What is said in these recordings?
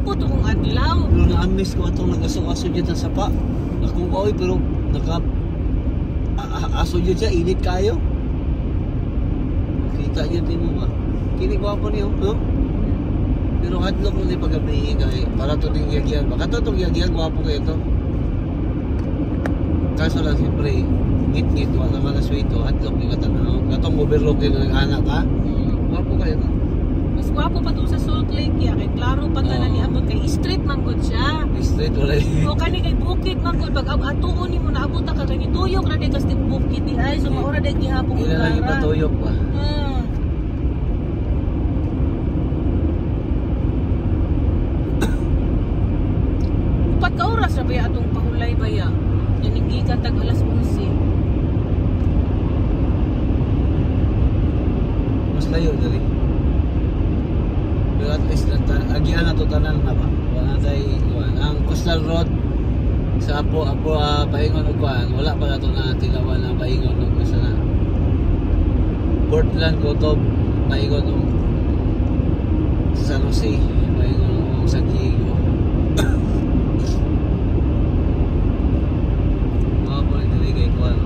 gwapo to kung adlaw. Pero na-miss ko itong nag-aso-aso dyan sa sapa. Ako ba, pero aso dyan siya, init kayo. Kita dyan din mo ba? Kini gwapo niyo, no? Pero hadlok mo din pag-gabi kay para to ting yagyan. Baka to tong yagyan, gwapo kayo to. Kaso lang siyempre, ngit-ngit, wala ka na sweeto, hadlok ni katanaw. Katong overlook din ng anak ha? Gwapo kayo to. Mas gwapo pa to sa Salt Lake ya. Kay klaro pa tanan ni abot kay street man gud siya. Street wala eh. O kani kay bukid man gud pag atuon nimo naabot ka kani tuyok ra day ka sa bukid di ay so maura day gihapon Ila lang ipatuyok pa. Upat ka oras ra ba atong pahulay ba ya? Yaning gikan tag alas 11. Mas layo dali. Pero at least agian na to tanan na ba? Wala tayo ang Coastal Road sa Apo paingon og kuan wala pa nato na tilawan na paingon og sa na Portland Cotob paingon og San Jose paingon og San Diego. Mga po dili kay kuan.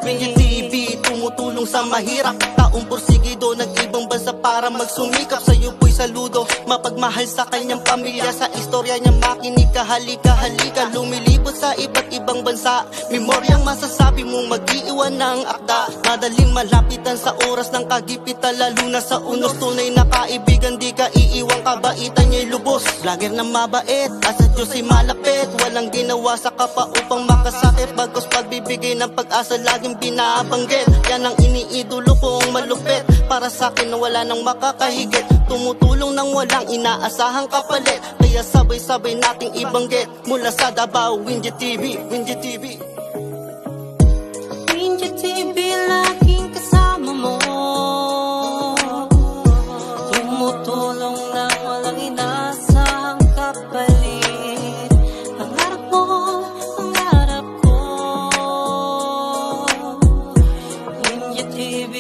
Ringgit TV, tumutulong sa mahirap. Taong porsigido, nag-ibang bansa para magsumikap. Sa'yo po'y saludo, mapagmahal sa kanyang pamilya. Sa istorya niya makinig ka, halika, halika. Lumilibot sa iba't ibang bansa. Memoryang masasabi mong mag-iiwan ng akda. Madaling malapitan sa oras ng kagipitan, lalo na sa unos. Tunay na kaibigan, di ka iiwang kabaitan niya'y lubos. Vlogger na mabait, at sa Diyos ay malapit. Walang ginawa sa kapa upang makasakit. Bagos pagbibigay ng pag-asa, laging binabanggit. Yan ang iniidolo kong malupit. Para sa'kin na wala nang makakahigit. Tumutulong nang walang inaasahang kapalit. Kaya sabay-sabay nating ibanggit. Mula sa Davao, Windy TV, Windy TV. Windy TV, laging kasama mo. Tumutulong nang walang inaasahang kapalit. Pangarap mo, pangarap ko. Windy TV,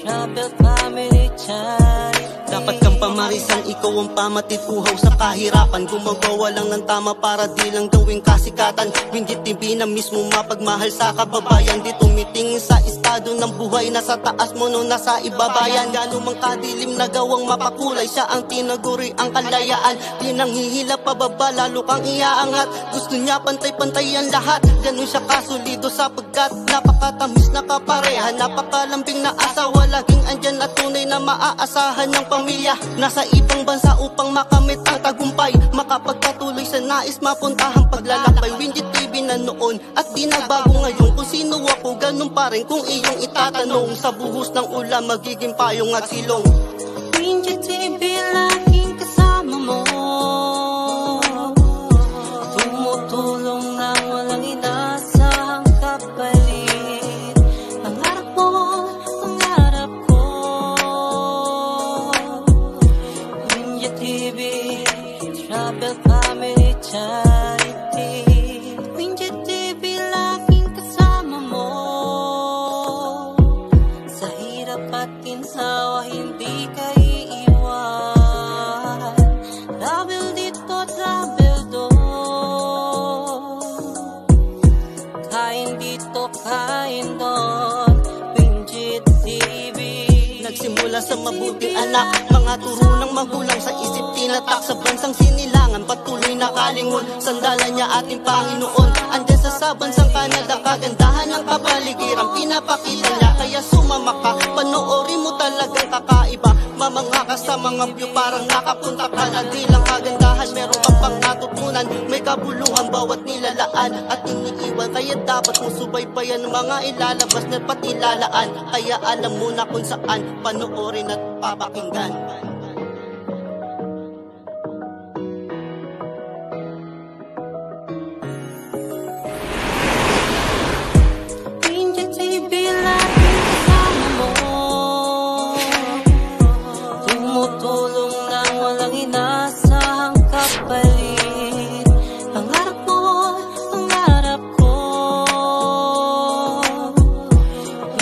Travel Family Channel. Dapat kang pamarisan, ikaw ang pamatituhaw sa kahirapan. Gumagawa lang ng tama para di lang gawing kasikatan. Windy TV na mismo mapagmahal sa kababayan. Di tumitingin sa estado ng buhay, nasa taas mo no nasa ibabayan. Gano'n mang kadilim na gawang mapakulay, siya ang tinaguri ang kalayaan. Di nang hihila pababa, lalo kang iaangat. Gusto niya pantay-pantay ang lahat. Gano'n siya kasulido sapagkat napakatamis na kapareha. Napakalambing na asawa, laging andyan at tunay na maaasahan ng pamilya. Nasa ibang bansa upang makamit ang tagumpay. Makapagpatuloy sa nais mapuntahang paglalakbay. Windy TV na noon at di nagbago ngayon. Kung sino ako, ganun pa rin kung iyong itatanong. Sa buhos ng ulam, magiging payong at silong. Windy TV, laging kasama mo. Tumutulong nang walang inaasahang kapalit. Pangarap mo, pangarap ko. Windy TV, Travel Family Charity. Windy TV, laging kasama mo. Sa hirap at ginhawa, hindi ka iiwan. Nagsimula sa mabuting anak, mga turo ng magulang sa isip tinatak. Sa bansang sinilangan, patuloy na kalingon. Sandalan niya ating Panginoon. Andyan sa bansang Canada, kagandahan ng kapaligiran pinapakita niya, kaya sumama ka. Panoorin mo talagang kakaiba. Mamangha ka sa mga view, parang nakapunta ka na. Di lang kagandahan, meron ka pang natutunan. May kabuluhan bawat nilalaan at iniiwan, kaya dapat mo subaybayan mga ilalabas na patilalaan. Kaya alam mo na kung saan panoorin at papakinggan. Ninja TV laging kasama mo, tumutulong nang walang inasahang kapalit. Pangarap mo, pangarap ko.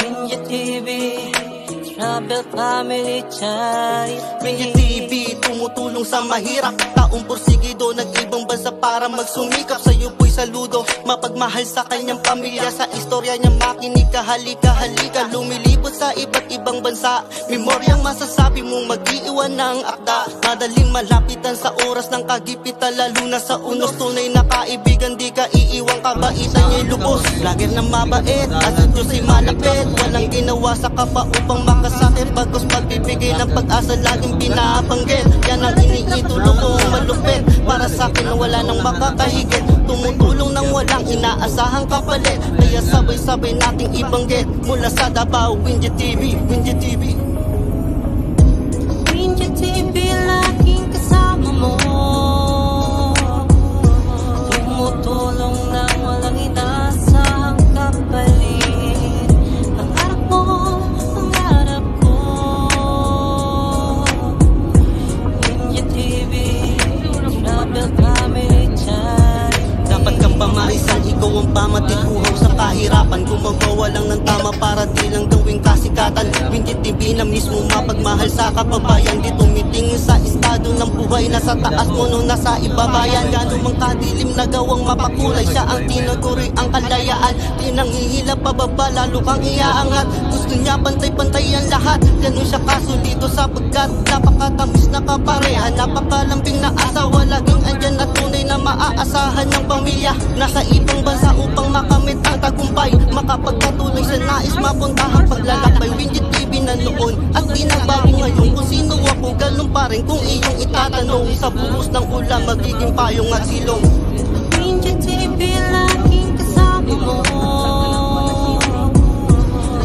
Ninja TV, Travel Family Charity. Ninja TV, tumutulong sa mahirap. Taong porsigido, nag-ibang bansa para magsumikap. Sa'yo po'y saludo, mapagmahal sa kanyang pamilya. Sa istorya niya makinig ka, halika, halika. Lumilibot sa iba't ibang bansa, memoryang masasabi mong mag-iiwan ng akda. Madaling malapitan sa oras ng kagipitan, lalo na sa unos. Tunay na kaibigan, di ka iiwang, kabaitan niya'y lubos. Lager na mabait, at sa Diyos ay malapit. Walang ginawa sa kapwa upang makasakit, bagos magbibigay ng pag-asa, laging binabanggit. Yan ang iniidolo ko, malupit. Para sa'kin na wala nang makakahigit, tumutulong nang walang inaasahang kapalit. Kaya sabay-sabay nating ibanggit, mula sa Davao, Ninja TV, Ninja TV. Ninja TV laging kasama mo, tumutulong nang walang inasahang kapalit. Pangarap mo, pangarap ko. Ninja TV, Travel Family Charity. Dapat kang pamarisan, ikaw ang pamatikuhaw sa kahirapan. Gumagawa lang ng tama para di lang gawing kasikatan. Ninja TV na mismo mapagmahal sa kababayan. Di tumitingin sa estado ng buhay, nasa taas mo nung nasa ibabayan. Gano'n mang kadilim na gawang mapakulay, siya ang tinuturi ang kalayaan. Di nanghihila pababa, lalo kang iaangat. Gusto niya pantay-pantay ang lahat, ganun siya kasulito sapagkat napakatamis na kaparehan. Napakalambing na asawa, laging andyan na tunay na maaasahan ng pamilya. Nasa ibang bansa upang makamit ang tagumpay, makapagpatuloy sa nais mapuntahang paglalakbay. Ninja TV na noon at di nagbago ngayon. Kung sino ako, ganun pa rin kung iyong itatanong. Sa buhos ng ulam, magiging payong at silong. Ninja TV laging kasama mo,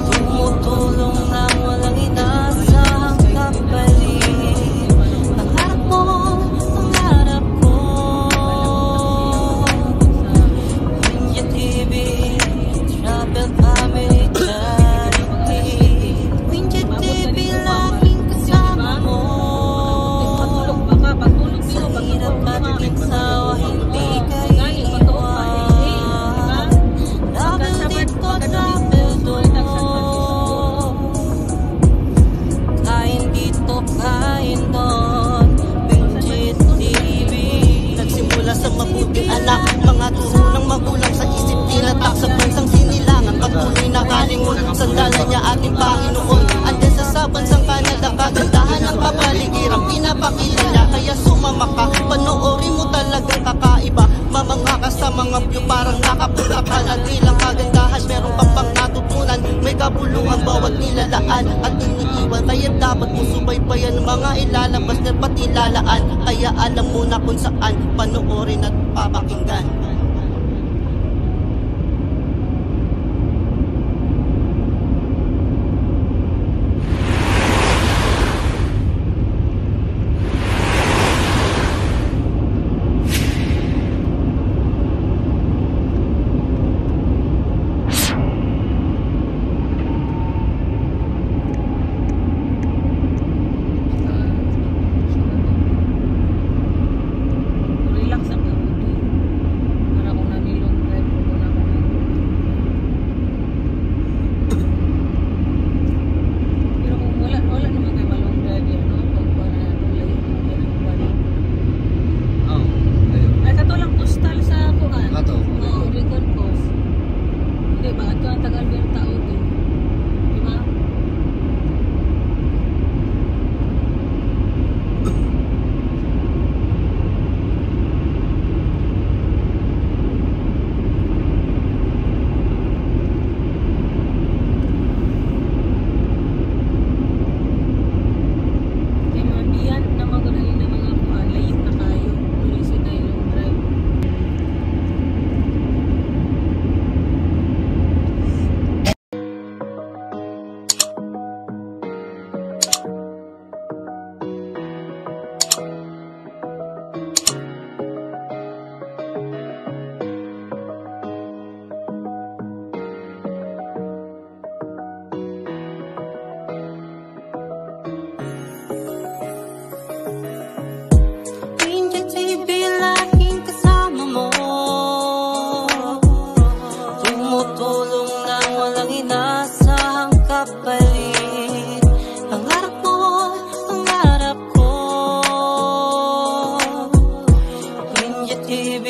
tumutulong nang walang inasahang kapalit. Pangarap mo, pangarap ko. Ninja TV, Travel Family Charity. Ninja TV laging kasama mo, Patulog pa ka, patulog sa dito, hirap at patulog. ginsawa, hindi ka Galing, iiwan. Travel dito, travel doon. Kain dito, kain doon. Ninja TV. Nagsimula sa mabuting anak, mga turo ng magulang sa isip tinatak. Sa bansang sinilangan, patuloy na kalingon. Sandalan niya ating Panginoon. Andyan sa bansang Canada, kagandahan ng kapaligiran pinapakita niya, kaya sumama ka. Panoorin mo talagang kakaiba. Mamangha ka sa mga view, parang nakapunta ka na. Di lang kagandahan, meron ka pang natutunan. May kabuluhan bawat nilalaan at iniiwan, kaya dapat mo subaybayan mga ilalabas na patilalaan. Kaya alam mo na kung saan panoorin at papakinggan. Relax ang kabuti. kapalit. Pangarap mo, pangarap ko. Ninja TV,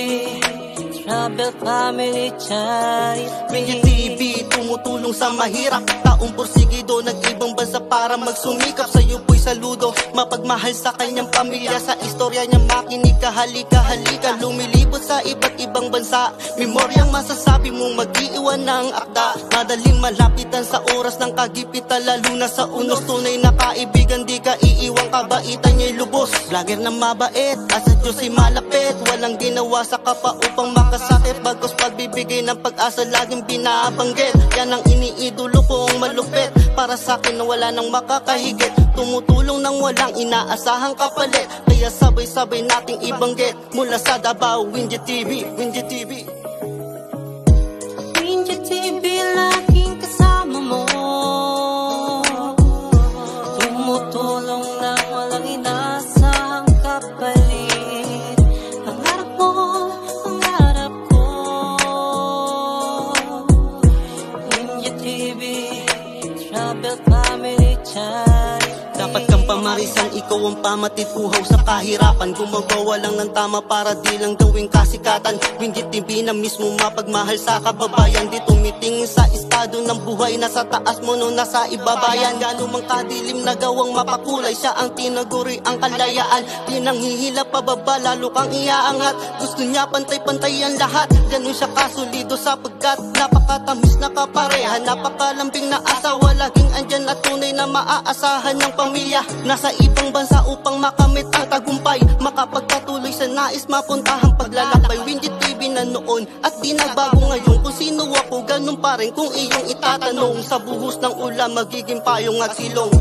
Travel Family Charity. Ninja TV, tumutulong sa mahirap. Taong porsigido, nag-ibang bansa para magsumikap. Sa'yo po'y saludo, mapagmahal sa kanyang pamilya. Sa istorya niya makinig ka, halika, halika. Lumilibot sa iba't ibang bansa. Memoryang masasabi mong mag-iiwan ng akda. Madaling malapitan sa oras ng kagipitan, lalo na sa unos. Tunay na kaibigan, di ka iiwang, kabaitan niya'y lubos. Vlogger na mabait, asa Diyos'y malapit. Walang ginawa sa kapa upang makasakit. Bagos pagbibigay ng pag-asa, laging binabanggit. Yan ang iniidolo kong malupit. Para sa'kin na wala nang makakahigit. Tumutulong nang walang inaasahang kapalit. Kaya sabay-sabay nating ibanggit. Mula sa Davao, Ninja TV, Ninja TV. Ninja TV, laging kasama mo. Tumutulong nang walang inaasahang kapalit. Pangarap mo, pangarap ko. Ninja TV, Travel Family Charity. Dapat kang pamarisan, ikaw ang pamatid, uhaw sa kahirapan. Gumagawa lang ng tama para di lang gawing kasikatan. Hindi TV na mismo mapagmahal sa kababayan. Di tumitingin sa estado ng buhay, nasa taas mo no nasa ibabayan. Gano'n mang kadilim na gawang mapakulay, siya ang tinaguri ang kalayaan. Di nang hihila pababa, lalo kang iaangat. Gusto niya pantay-pantay ang lahat. Gano'n siya kasulido sapagkat napakatamis na kapareha. Napakalambing na asawa, laging andyan at tunay na maaasahan ng pamilya. Nasa ibang bansa upang makamit ang tagumpay, makapagpatuloy sa nais mapuntahang paglalakbay. Ninja TV na noon at di nagbago ngayon. Kung sino ako, ganun pa rin kung iyong itatanong. Sa buhos ng ulam, magiging payong at silong.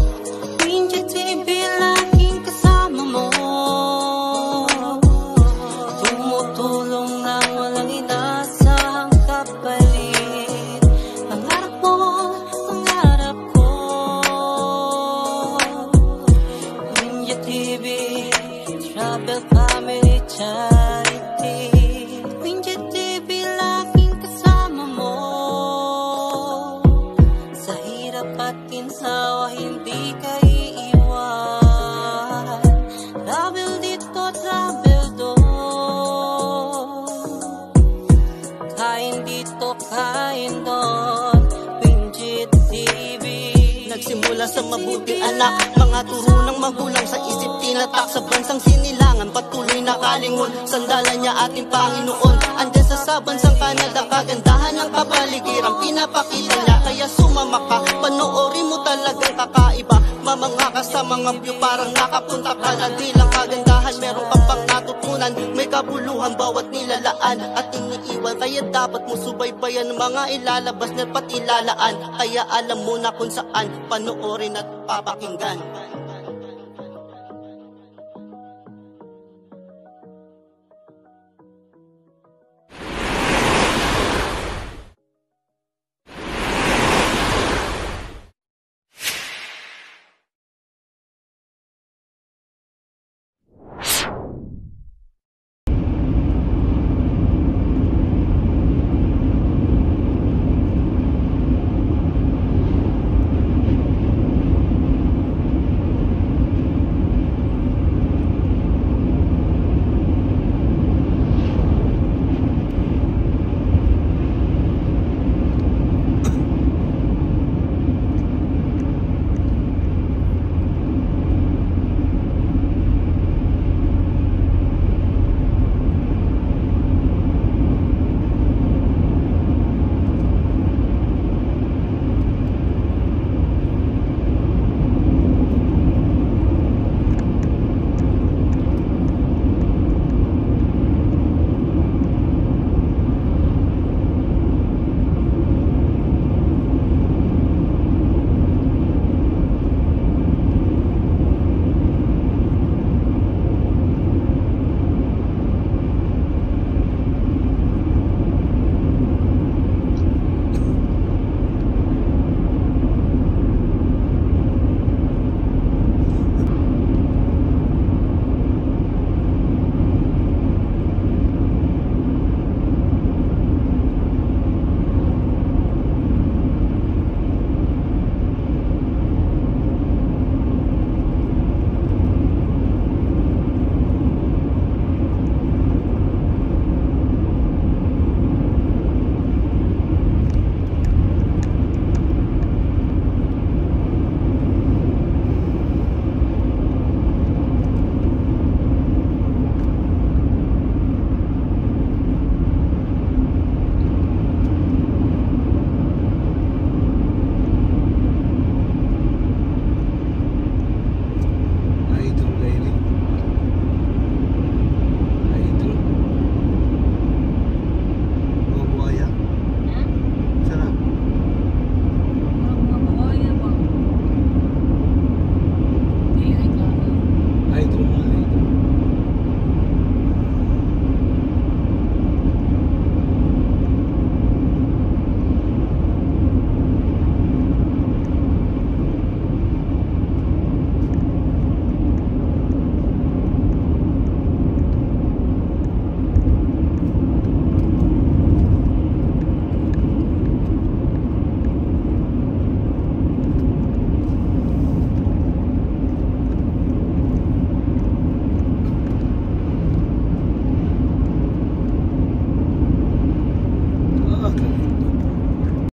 Ninja TV, laging kasama mo. Tumutulong nang walang inaasahang kapalit. Pangarap mo, pangarap ko. Ninja TV, Travel Family Charity. Ninja TV, laging kasama mo. Sa hirap at ginhawa, hindi ka iiwan. Travel dito, travel doon. Kain dito, kain doon. Ninja TV. Nagsimula sa mabuting anak, mga turo ng magulang sa isip tinatak. Sa bansang sinilangan, patuloy na kalingon. Sandalan niya ating Panginoon. Andyan sa bansang Canada, kagandahan ng kapaligiran pinapakita niya. Kaya sumama ka, panoorin mo talagang kakaiba. Mamanga ka sa mga view, parang nakapunta ka na. Di lang kagandahan, meron ka pang natutunan. May kabuluhan bawat nilalaan at iniiwan. Kaya dapat mo subaybayan ng mga ilalabas na pati ilalaan. Kaya alam mo na kung saan panoorin at papakinggan.